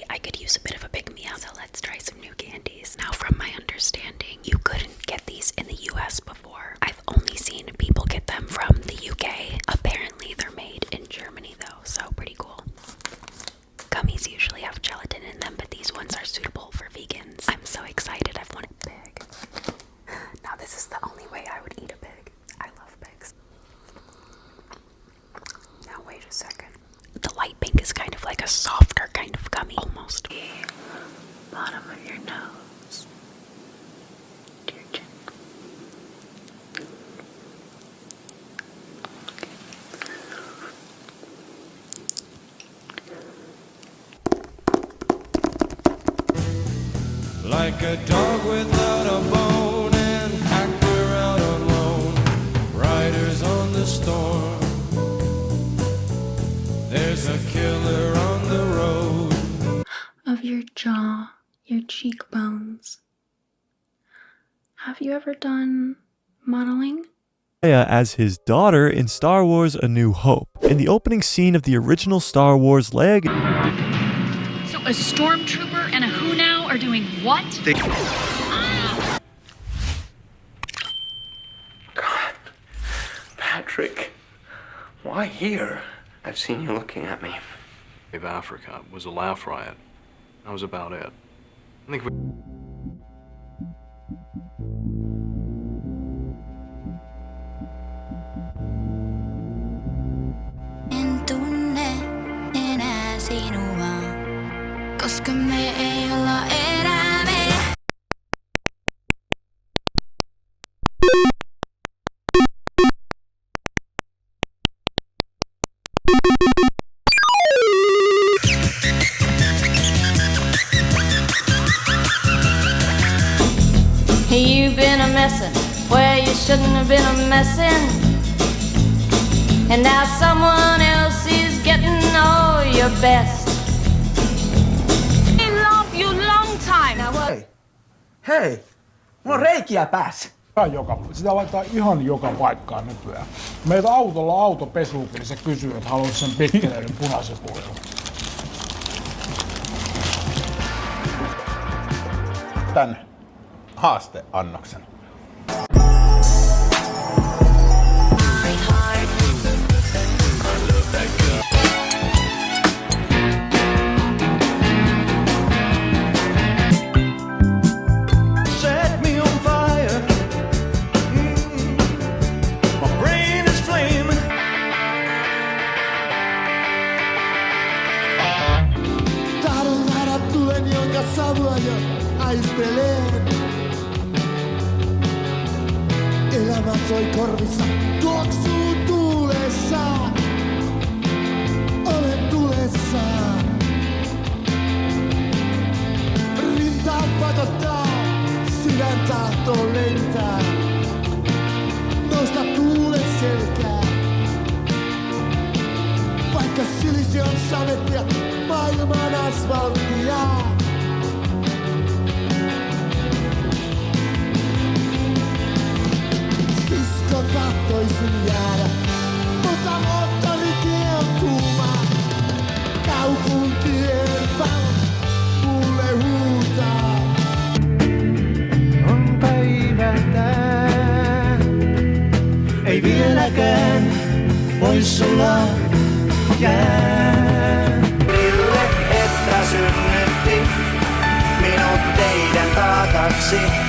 I could use a bit of a pick-me-up, so let's try some new candies. Now, from my understanding, you couldn't get these in the US before. I've only seen people get them from the UK. Apparently, they're made in Germany though, so pretty cool. Gummies usually have gelatin in them, but these ones are suitable for vegans. I'm so excited. I've wanted pig. Now this is the only way I would eat a pig. I love pigs. Now wait a second. The light pink is kind of like a softer kind of gummy. Almost. The bottom of your nose. To your chin. Like a dog without a bone, an actor out alone, riders on the storm. There's a killer on the road. Of your jaw, your cheekbones. Have you ever done modeling? As his daughter in Star Wars A New Hope. In the opening scene of the original Star Wars Leia... So a stormtrooper and a who now are doing what? God, Patrick, why here? I've seen you looking at me. Of Africa was a laugh riot. That was about it. I think we... En tunne enää sinua, koska me ei olla enää me. You've been a messin' where you shouldn't have been a messin'. And now someone else is getting all your best. I love you long time. Hei! Hei! Mulla on reikiä päässä. Sitä laittaa ihan joka paikkaan nykyään. Meitä autolla autopesuukin, niin se kysyy, että haluaisi sen pikkeleiden punaisen puolella. Tän haasteannoksen. Set me on fire. My brain is flaming. Tahdon nähdä tulen, jonka savua jo aisteleen. Elämä soi korvissa, tuoksuu tuulessa. Olen tulessa. Rintaan pakottaa, sydän tahtoo lentää. Nosta tuulen selkää. Vaikka silisi on samettia, maailman asfalttia. Sisko tahtoisin jäädä, mutta moottoritie on kuuma. Kaupunkien valot mulle huutaa. On päivä tää, ei vieläkään vois olla jää. Sille, että synnytti minut teidän taakaksi.